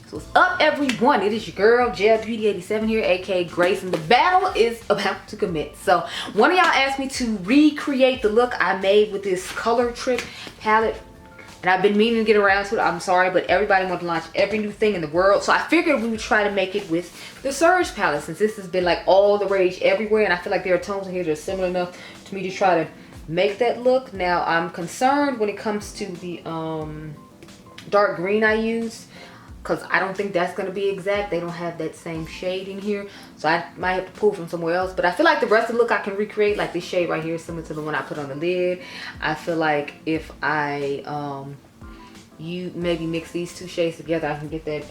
So what's up, everyone? It is your girl Jeb Beauty 87 here, aka Grace, and the battle is about to commit. So one of y'all asked me to recreate the look I made with this Color Trip palette, and I've been meaning to get around to it. I'm sorry, but everybody wants to launch every new thing in the world, so I figured we would try to make it with the Surge palette, since this has been like all the rage everywhere, and I feel like there are tones in here that are similar enough to me to try to make that look. Now I'm concerned when it comes to the dark green I used, because I don't think that's going to be exact. They don't have that same shade in here, so I might have to pull from somewhere else. But I feel like the rest of the look I can recreate. Like this shade right here is similar to the one I put on the lid. I feel like if I you maybe mix these two shades together, I can get that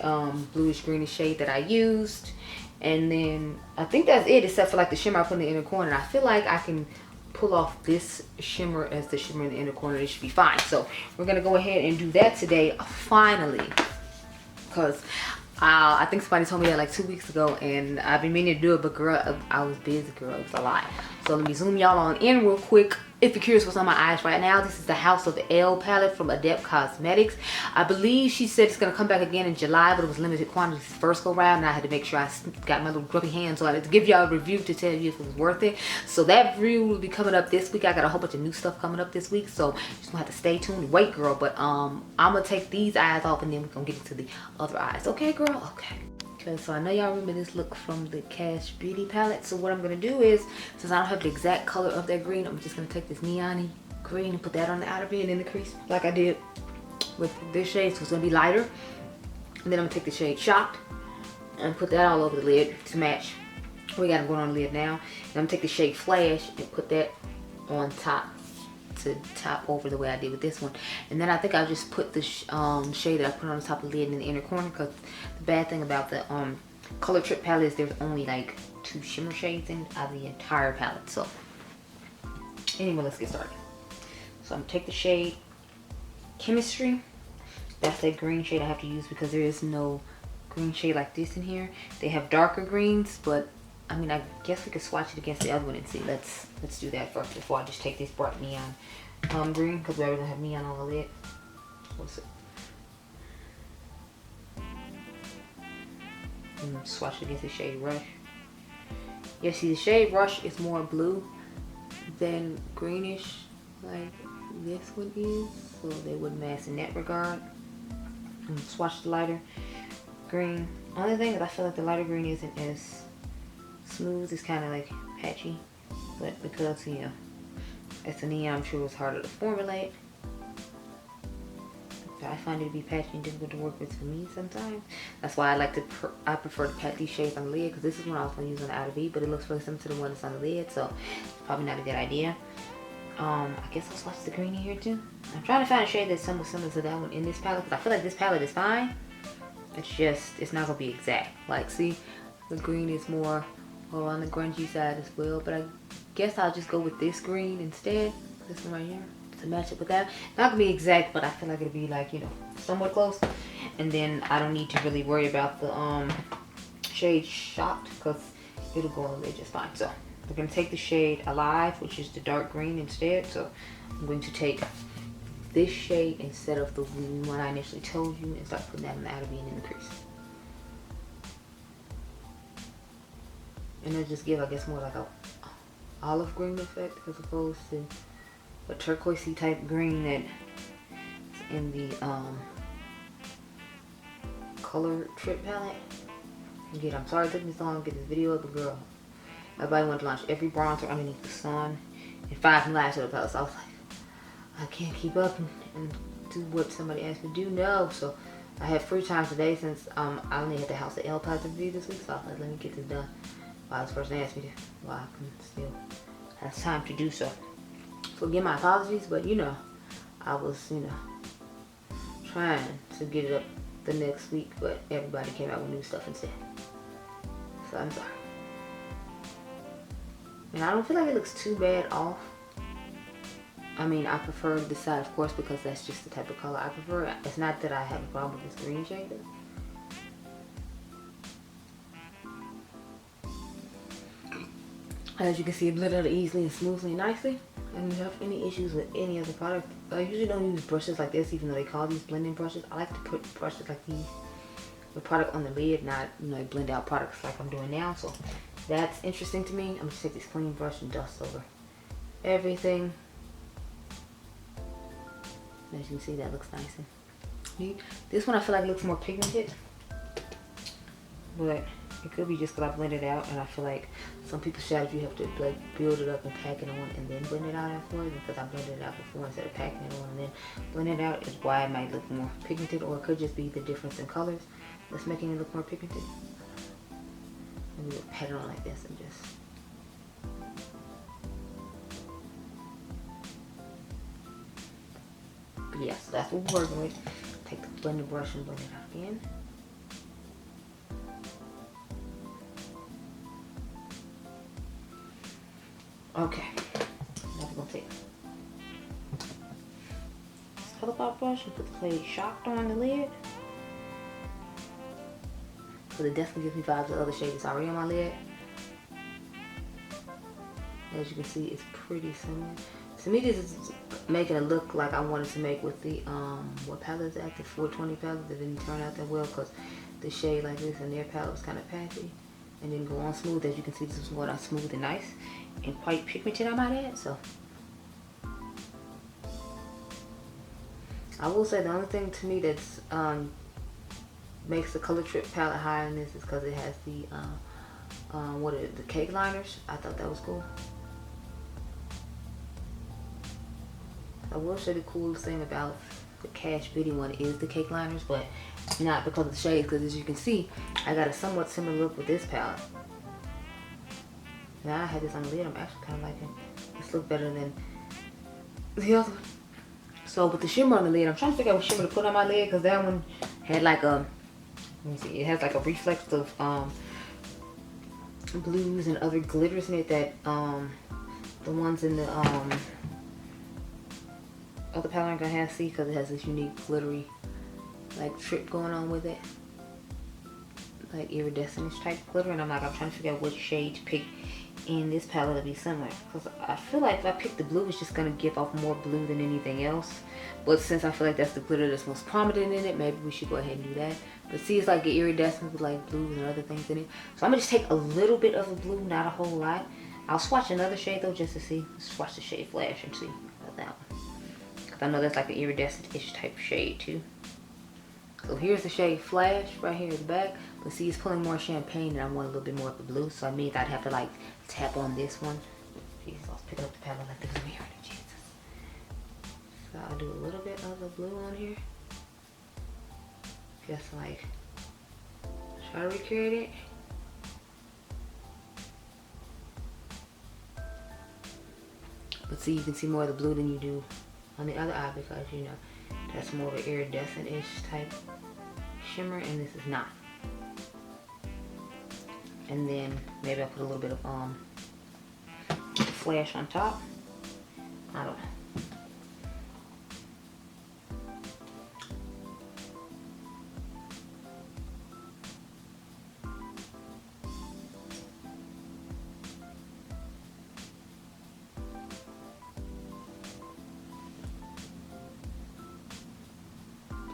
bluish greenish shade that I used. And then I think that's it, except for like the shimmer I put in the inner corner. And I feel like I can pull off this shimmer as the shimmer in the inner corner. It should be fine. So we're gonna go ahead and do that today, finally. Because I think somebody told me that like 2 weeks ago, and I've been meaning to do it, but girl, I was busy, girl. It was a lot. So let me zoom y'all on in real quick. If you're curious what's on my eyes right now, this is the House of L palette from Mented Cosmetics. I believe she said it's going to come back again in July, but it was limited quantities first go round, and I had to make sure I got my little grubby hands on it to give y'all a review to tell you if it was worth it. So that review will be coming up this week. I got a whole bunch of new stuff coming up this week, so you're just going to have to stay tuned and wait, girl. But I'm going to take these eyes off, and then we're going to get into the other eyes. Okay, girl? Okay. So I know y'all remember this look from the Kash Beauty palette. So what I'm going to do is, since I don't have the exact color of that green, I'm just going to take this neon-y green and put that on the outer V and in the crease like I did with this shade. So it's going to be lighter. And then I'm going to take the shade Shocked and put that all over the lid to match what we got going on the lid now. And I'm going to take the shade Flash and put that on top to top over the way I did with this one. And then I think I'll just put the shade that I put on the top of the lid in the inner corner, because the bad thing about the Color Trip palette is there's only like 2 shimmer shades in out of the entire palette. So anyway, let's get started. So I'm gonna take the shade Chemistry. That's that green shade I have to use because there is no green shade like this in here. They have darker greens, but I mean, I guess we could swatch it against the other one and see. Let's do that first before I just take this bright neon green, because we already have neon on the lid. What's it? And swatch it against the shade Rush. Yeah, see, the shade Rush is more blue than greenish like this one is, so they wouldn't match in that regard. And swatch the lighter green. Only thing is I feel like the lighter green isn't as smooth. It's kind of like patchy, but because, you know, it's a neon, I'm sure it's harder to formulate. I find it to be patchy and difficult to work with for me sometimes. That's why I prefer to pat these shades on the lid, because this is one I was going to use on the outer V, but it looks really similar to the one that's on the lid, so it's probably not a good idea. I guess I'll swatch the green in here too. I'm trying to find a shade that's similar to that one in this palette, because I feel like this palette is fine. It's just, it's not going to be exact. Like, see, the green is more on the grungy side as well, but I guess I'll just go with this green instead, this one right here, to match it with that. Not gonna be exact, but I feel like it'll be like, you know, somewhat close. And then I don't need to really worry about the shade Shocked, because it'll go on the lid just fine. So we're gonna take the shade Alive, which is the dark green instead. So I'm going to take this shade instead of the one I initially told you, and start putting that in the outer V and in the crease. And it'll just give, I guess, more like a olive green effect as opposed to a turquoisey type green that's in the Color Trip palette. Again, I'm sorry it took me so long to get this video up, but girl, everybody wanted to launch every bronzer underneath the sun and 5 new eyeshadow palettes. So I was like, I can't keep up and do what somebody asked me to do. No, so I had free time today since I only had the House of L palette to review this week, so I was like, let me get this done while this person asked me to, while I can still have time to do so. So again, my apologies, but you know, I was, you know, trying to get it up the next week, but everybody came out with new stuff instead. So I'm sorry. And I don't feel like it looks too bad off. I mean, I prefer this side, of course, because that's just the type of color I prefer. It's not that I have a problem with this green shade. As you can see, it blended out easily and smoothly and nicely. I don't have any issues with any other product. I usually don't use brushes like this, even though they call these blending brushes. I like to put brushes like these the product on the lid, not, you know, blend out products like I'm doing now. So that's interesting to me. I'm gonna take this clean brush and dust over everything. As you can see, that looks nice and neat. This one I feel like looks more pigmented, but it could be just because I blended it out, and I feel like some people's shadows you have to like build it up and pack it on and then blend it out afterwards. Because I blended it out before instead of packing it on and then blend it out is why it might look more pigmented, or it could just be the difference in colors that's making it look more pigmented. And we would pat it on like this and just. But yeah, so that's what we're working with. Take the blending brush and blend it out again. Okay, now we're gonna take this color pop brush and put the clay shocked on the lid. So it definitely gives me vibes of the other shade that's already on my lid. As you can see, it's pretty similar. To me, this is making it look like I wanted to make with the, what palette is that? The 420 palette. That didn't turn out that well because the shade like this in their palette was kind of patchy and didn't go on smooth. As you can see, this is what I smooth and nice and quite pigmented, I might add. So I will say the only thing to me that's makes the color trip palette higher in this is because it has the what are the cake liners. I thought that was cool. I will say the coolest thing about the Kash Beauty one is the cake liners, but not because of the shades, because as you can see, I got a somewhat similar look with this palette. Now I had this on the lid, I'm actually kind of liking this look better than the other one. So with the shimmer on the lid, I'm trying to figure out what shimmer to put on my lid, because that one had like a, let me see, it has like a reflex of blues and other glitters in it that the ones in the other palette aren't gonna have, see, because it has this unique glittery like trip going on with it, like iridescent type glitter. And I'm trying to figure out which shade to pick in this palette to be similar, because I feel like if I pick the blue, it's just gonna give off more blue than anything else. But since I feel like that's the glitter that's most prominent in it, maybe we should go ahead and do that. But see, it's like an iridescent with like blues and other things in it. So I'm gonna just take a little bit of the blue, not a whole lot. I'll swatch another shade though, just to see. Let's swatch the shade Flash and see about that one, because I know that's like an iridescent-ish type shade too. So here's the shade Flash right here at the back. But see, it's pulling more champagne and I want a little bit more of the blue. So I mean I'd have to like tap on this one. Jesus, I was picking up the palette like the blue here. Jesus. So I'll do a little bit of the blue on here. Just like try to recreate it. But see, you can see more of the blue than you do on the other eye, because you know that's more of an iridescent-ish type shimmer, and this is not. And then maybe I'll put a little bit of Flash on top. I don't know.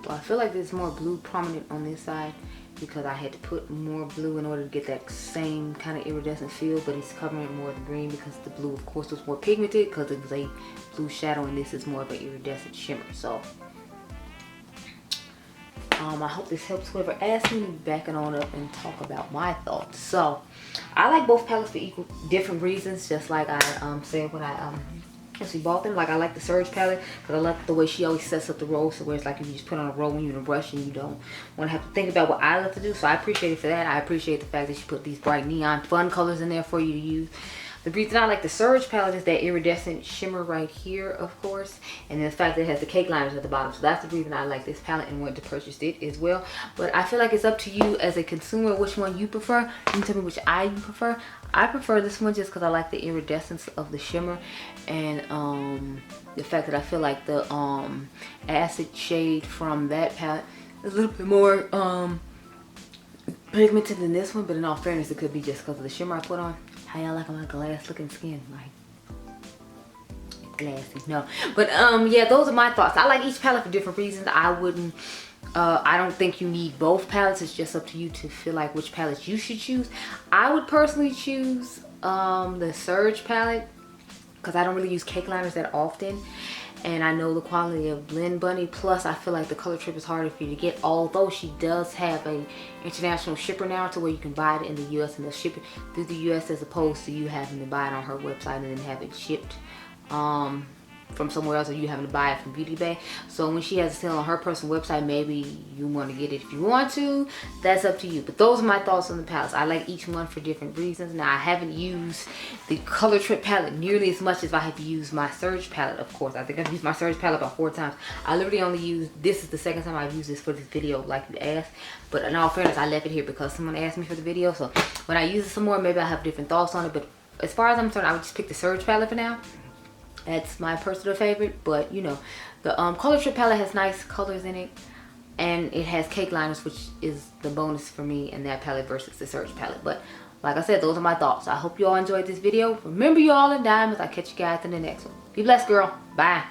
I feel like there's more blue prominent on this side because I had to put more blue in order to get that same kind of iridescent feel, but it's covering more of the green because the blue of course was more pigmented because it was a blue shadow, and this is more of an iridescent shimmer. So I hope this helps whoever asked me. Backing on up and talk about my thoughts. So I like both palettes for different reasons, just like I said when I she bought them. Like I like the Surge palette because I like the way she always sets up the roll, so where it's like if you just put on a roll when you're in a rush and you don't want to have to think about what I like to do. So I appreciate it for that. I appreciate the fact that she put these bright neon fun colors in there for you to use. The reason I like the Surge palette is that iridescent shimmer right here, of course, and then the fact that it has the cake liners at the bottom. So that's the reason I like this palette and wanted to purchase it as well. But I feel like it's up to you as a consumer which one you prefer. You can tell me which eye you prefer. I prefer this one just because I like the iridescence of the shimmer, and the fact that I feel like the acid shade from that palette is a little bit more pigmented than this one. But in all fairness, it could be just because of the shimmer I put on. How y'all like my glass looking skin? Like glassy, no. But yeah, those are my thoughts. I like each palette for different reasons. I wouldn't I don't think you need both palettes. It's just up to you to feel like which palettes you should choose. I would personally choose the Surge palette because I don't really use cake liners that often. And I know the quality of Blend Bunny. Plus, I feel like the color trip is harder for you to get. Although she does have a international shipper now to where you can buy it in the US and they'll ship it through the US as opposed to you having to buy it on her website and then have it shipped from somewhere else, or you having to buy it from Beauty Bay. So when she has a sale on her personal website, maybe you want to get it if you want to. That's up to you. But those are my thoughts on the palettes. I like each one for different reasons. Now, I haven't used the Color Trip palette nearly as much as I have used my Surge palette, of course. I think I've used my Surge palette about 4 times. I literally only used, this is the second time I've used this for this video, like you asked. But in all fairness, I left it here because someone asked me for the video. So when I use it some more, maybe I'll have different thoughts on it. But as far as I'm concerned, I would just pick the Surge palette for now. That's my personal favorite. But you know, the Color Trip palette has nice colors in it, and it has cake liners, which is the bonus for me in that palette versus the Surge palette. But like I said, those are my thoughts. I hope you all enjoyed this video. Remember, you all are diamonds. I'll catch you guys in the next one. Be blessed, girl. Bye.